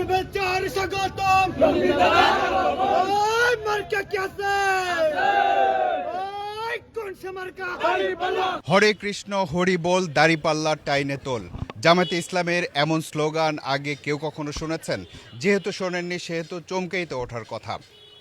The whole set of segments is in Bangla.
শুভেচ্ছার স্বাগতম। মার্কা কি আছে? কোন সে মার্কা? হরে কৃষ্ণ হরি বল দাড়িপাল্লা টাইনে তোল। জামায়াতে ইসলামের এমন স্লোগান আগে কেউ কখনো শুনেছেন? যেহেতু শোনেননি সেহেতু চমকেই তো ওঠার কথা,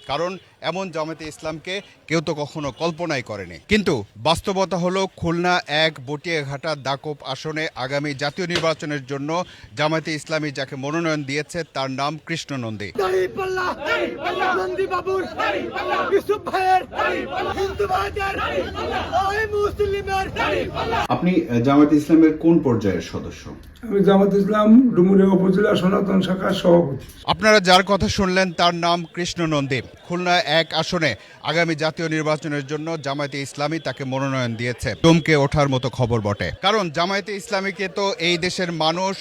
কারণ এমন জামায়াতে ইসলামকে কেউ তো কখনো কল্পনাই করেনি। কিন্তু বাস্তবতা হলো খুলনা ১ বটিয়াঘাটা দাকোপ আসনে আগামী জাতীয় নির্বাচনের জন্য জামায়াতে ইসলামী যাকে মনোনয়ন দিয়েছে তার নাম কৃষ্ণ নন্দী। দাড়িপাল্লা, নন্দী বাবুর, ইউসুফ ভাইয়ের, হিন্দু ভাইদের, ওই মুসলিমের। আপনি জামায়াতে ইসলামের কোন পর্যায়ের সদস্য? আমি জামাত ইসলাম ডুমুরিয়া উপজেলা সনাতন শাখার সভাপতি। আপনারা যার কথা শুনলেন তার নাম কৃষ্ণ নন্দী। খুলনা ১ আসনে আগামী জাতীয় নির্বাচনের জন্য জামায়াতে ইসলামী তাকে মনোনয়ন দিয়েছে। চমকে ওঠার মতো খবর বটে, কারণ জামায়াতে ইসলামীকে তো এই দেশের মানুষ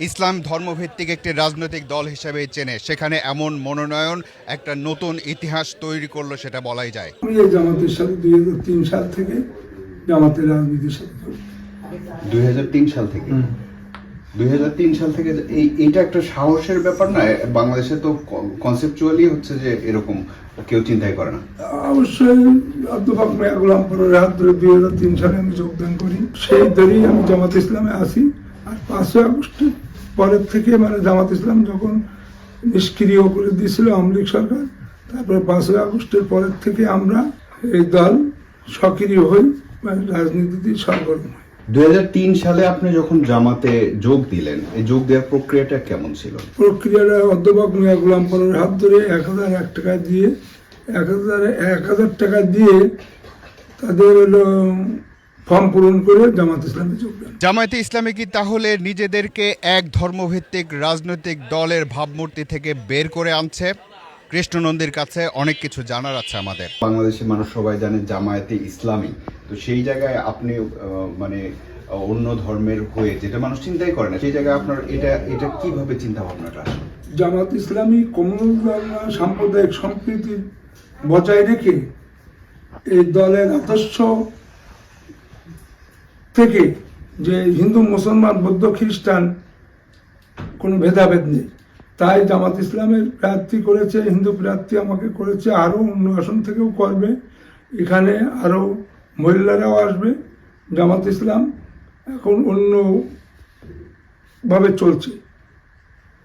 ইসলাম ধর্মভিত্তিক একটি রাজনৈতিক দল হিসেবেই চেনে। সেখানে এমন মনোনয়ন একটা নতুন ইতিহাস তৈরি করলো, সেটা বলাই যায়। আমি এই জামাতের সাথে 2003 সাল থেকে জামাতের রাজনীতির সাথে জড়িত। 2003 সাল থেকে 2003 সাল থেকে এইটা একটা সাহসের ব্যাপার না? বাংলাদেশে তো কনসেপচুয়ালি হচ্ছে যে এরকম কেউ চিন্তাই করে না। অবশ্যই অধ্যাপক মিয়া গোলাম পরের হাত ধরে 2003 সালে আমি যোগদান করি। সেই ধরেই আমি জামাত ইসলামে আসি। আর 5ই আগস্টের পরের থেকে, মানে জামাত ইসলাম যখন নিষ্ক্রিয় করে দিয়েছিল আওয়ামী লীগ সরকার, তারপরে 5ই আগস্টের পরের থেকে আমরা এই দল সক্রিয় হই, মানে রাজনীতিতে সরগরম হই। 2003 সালে আপনি যখন জামাতে যোগ দিলেন, এই যোগ দেওয়ার প্রক্রিয়াটা কেমন ছিল? প্রক্রিয়াটা অধ্যাপক মিয়া গোলাম পরের হাত ধরে 1001 টাকা দিয়ে 1000 টাকা দিয়ে তাদের হলো ফর্ম পূরণ করে জামাত ইসলামে যোগদান। জামায়াতে ইসলামী কি তাহলে নিজেদেরকে এক ধর্মভিত্তিক রাজনৈতিক দলের ভাবমূর্তি থেকে বের করে আনছে? কৃষ্ণ নন্দীর কাছে অনেক কিছু জানার আছে আমাদের। বাংলাদেশের মানুষ সবাই জানে জামায়াতে ইসলামী, তো সেই জায়গায় আপনি মানে অন্য ধর্মের হয়ে যেটা মানুষ চিন্তাই করে না, সেই জায়গায় আপনার এটা কিভাবে চিন্তা ভাবনাটা? জামাত ইসলামী কমিউনাল সাম্প্রদায়িক সম্প্রীতি বজায় রেখে এই দলের আদর্শ থেকে যে হিন্দু মুসলমান বৌদ্ধ খ্রিস্টান কোনো ভেদাভেদ নেই, তাই জামাত ইসলামের প্রার্থী করেছে, হিন্দু প্রার্থী আমাকে করেছে, আরও অন্য আসন থেকেও করবে, এখানে আরও মহিলারাও আসবে। জামাত ইসলাম এখন অন্যভাবে চলছে।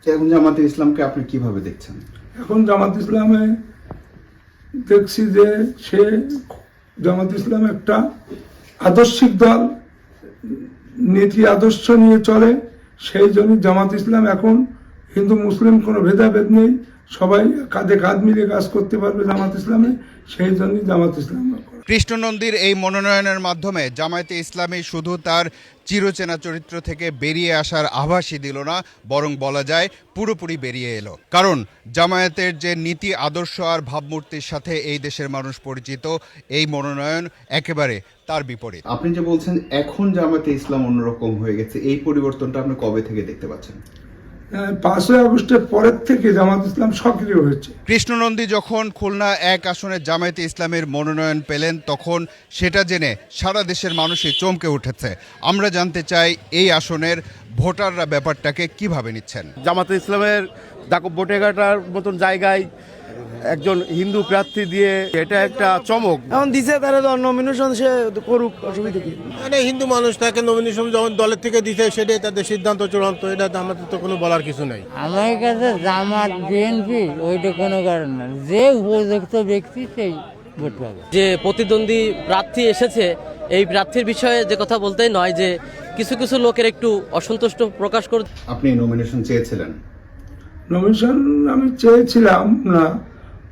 এখন জামাতে ইসলামকে আপনি কিভাবে দেখছেন? এখন জামাত ইসলামে দেখছি যে জামাত ইসলাম একটা আদর্শিক দল, নীতি আদর্শ নিয়ে চলে। সেই জন্য জামাত ইসলাম এখন হিন্দু মুসলিম কোনো ভেদাভেদ নেই, সবাই কাঁধে কাঁধ মিলিয়ে কাজ করতে পারবে জামাত ইসলামে। সেই জন্যই জামাত ইসলাম। কৃষ্ণ নন্দীর এই মনোনয়নের মাধ্যমে জামায়াতে ইসলামী শুধু তার চিরচেনা চরিত্র থেকে বেরিয়ে আসার আভাসই দিল না, বরং বলা যায় পুরোপুরি বেরিয়ে এলো। কারণ জামায়াতের যে নীতি আদর্শ আর ভাবমূর্তির সাথে এই দেশের মানুষ পরিচিত, এই মনোনয়ন একেবারে তার বিপরীত। আপনি যে বলছেন এখন জামায়াতে ইসলাম অন্যরকম হয়ে গেছে, এই পরিবর্তনটা আপনি কবে থেকে দেখতে পাচ্ছেন? 5ই আগস্টের পরের থেকে জামাত ইসলাম সক্রিয় হয়েছে। কৃষ্ণ নন্দী যখন খুলনা 1 আসনে জামায়াতে ইসলামের মনোনয়ন পেলেন, তখন সেটা জেনে সারা দেশের মানুষই চমকে উঠেছে। আমরা জানতে চাই এই আসনের ভোটাররা ব্যাপারটাকে কিভাবে নিচ্ছেন। জামাতে ইসলামের দাকব বটিয়াঘাটার মতন জায়গায় একজন হিন্দু প্রার্থী দিয়ে এটা একটা চমক। এখন দিছে তারা নমিনেশন সে করুক, অসুবিধা কি? মানে হিন্দু মানুষ তাকে নমিনেশন যখন দলের থেকে দিতে, সেটাই তাদের সিদ্ধান্ত চূড়ান্ত, এটা আমাদের তো কোনো বলার কিছু নাই। আমার কাছে জামাত বিএনপি ওইটা কোনো কারণ না, যে উপযুক্ত ব্যক্তি সেই ভোট পাবে। যে প্রতিদ্বন্দ্বী প্রার্থী এসেছে, এই প্রার্থীর বিষয়ে যে কথা বলতেই নয়, যে কিছু কিছু লোকের একটু অসন্তুষ্ট প্রকাশ করে। আপনি নমিনেশন চেয়েছিলেন? নমিনেশন আমি চেয়েছিলাম না,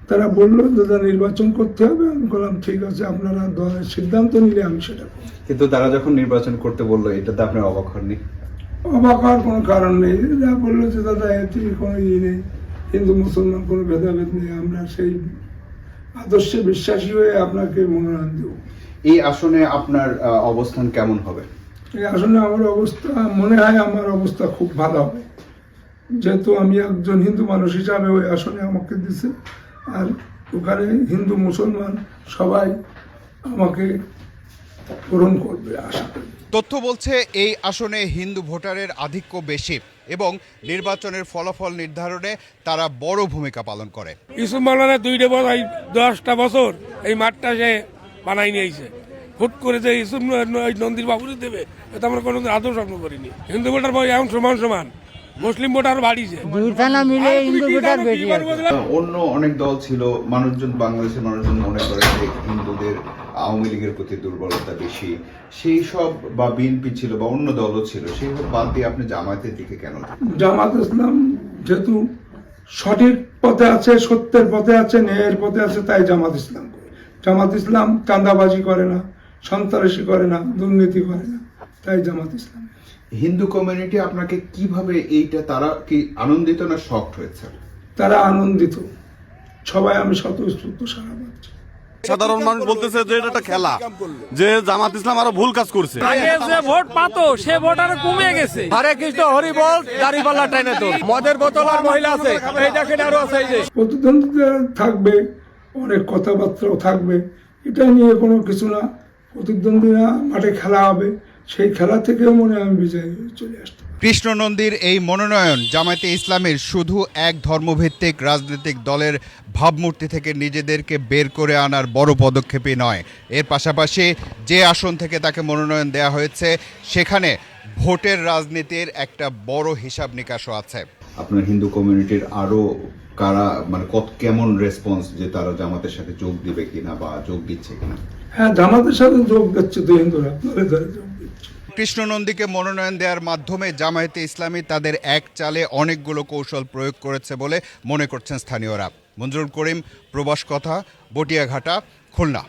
তারা বললো দাদা নির্বাচন করতে হবে। আমি বললাম ঠিক আছে, আপনারা দলের সিদ্ধান্ত নিলে আমি সেটা করব। কিন্তু তারা যখন নির্বাচন করতে বললো, এটাতে আপনি অবাক হননি? অবাক হওয়ার কোনো কারণ নেই। যা বললো যে দাদা এতে কোনো নেই, হিন্দু মুসলমান কোনো ভেদাভেদ নেই, আমরা সেই আদর্শে বিশ্বাসী হয়ে আপনাকে মনোনয়ন দেব। এই আসনে আপনার অবস্থান কেমন হবে? এই আসনে আমার অবস্থা, মনে হয় আমার অবস্থা খুব ভালো হবে, যেহেতু আমি একজন হিন্দু মানুষ হিসাবে ওই আসনে আমাকে দিছে। আর ওখানে হিন্দু মুসলমান সবাই আমাকে পূরণ করবে আশা করি। তথ্য বলছে এই আসনে হিন্দু ভোটারের আধিক্য বেশি। এবং নির্বাচনের ফলাফল নির্ধারণে তারা বড় ভূমিকা পালন করে। ইউসুফ মাওলানা 10টা বছর এই মাঠটা সে বানাই নিয়েছে। হুট করে যে ইউসুফ নন্দীর বাবুরে দেবে এটা আমরা কোনোদিন আদৌ স্বপ্ন করিনি। হিন্দু ভোটার বই এখন সমান মুসলিম ভোটার বাড়িছে। দুই থানা মিলে হিন্দু ভোটার বেশি আছে। অন্য অনেক দল ছিল, মানুষজন, বাংলাদেশের মানুষজন মনে করে যে হিন্দুদের আওয়ামী লীগের প্রতি দুর্বলতা বেশি, সেই সব বা বিএনপি ছিল বা অন্য দলও ছিল, সেই সব বাদ দিয়ে আপনি জামায়াতের দিকে কেন? জামাত ইসলাম যেহেতু সঠিক পথে আছে, সত্যের পথে আছে, ন্যায়ের পথে আছে, তাই জামাত ইসলাম করে। জামাত ইসলাম চাঁদাবাজি করে না, সন্ত্রাসী করে না, দুর্নীতি করে না, তাই জামাত ইসলাম। হিন্দু কমিউনিটি আপনাকে কিভাবে, এইটা তারা কি আনন্দিত না শকড হয়েছে? তারা আনন্দিত, সবাই আমি স্বতঃস্ফূর্ত সারা পাচ্ছি। সাধারণ মানুষ বলতেছে যে এটা একটা খেলা, যে জামাত ইসলাম আরো ভুল কাজ করছে। আগে যে ভোট পাতো সে ভোট আর কমে গেছে। হরে কৃষ্ণ হরি বল দাড়িপাল্লা টাইনে তোল। মদের বোতল আর মহিলা আছে, এই দেখেন আরো আছে। এই যে প্রতিদ্বন্দ্বিতা থাকবে, অনেক কথাবার্তাও থাকবে, এটা নিয়ে কোনো কিছু না। প্রতিদ্বন্দ্বীরা মাঠে খেলা হবে, সেই খেলা থেকেও মনে হয় আমি বিজয় হয়ে চলে আসতে। কৃষ্ণ নন্দীর এই মনোনয়ন জামায়াতে ইসলামের শুধু এক ধর্মভিত্তিক রাজনৈতিক দলের ভাবমূর্তি থেকে নিজেদেরকে বের করে আনার বড় পদক্ষেপই নয়, এর পাশাপাশি যে আসন থেকে তাকে মনোনয়ন দেওয়া হয়েছে সেখানে ভোটের রাজনীতির একটা বড় হিসাব নিকাশও আছে। আপনার হিন্দু কমিউনিটির আরো কারা, মানে কেমন রেসপন্স, যে তারা জামাতের সাথে যোগ দিবে কিনা বা যোগ দিচ্ছে কিনা? হ্যাঁ, জামাতের সাথে যোগ দিচ্ছে তো হিন্দুরা, ধরে ধরে যোগ দিচ্ছে। কৃষ্ণ নন্দীকে মনোনয়ন দেওয়ার মাধ্যমে জামায়াতে ইসলামী তাদের এক চালে অনেকগুলো কৌশল প্রয়োগ করেছে বলে মনে করছেন স্থানীয়রা। মঞ্জুরুল করিম, প্রবাস কথা, বটিয়াঘাটা, খুলনা।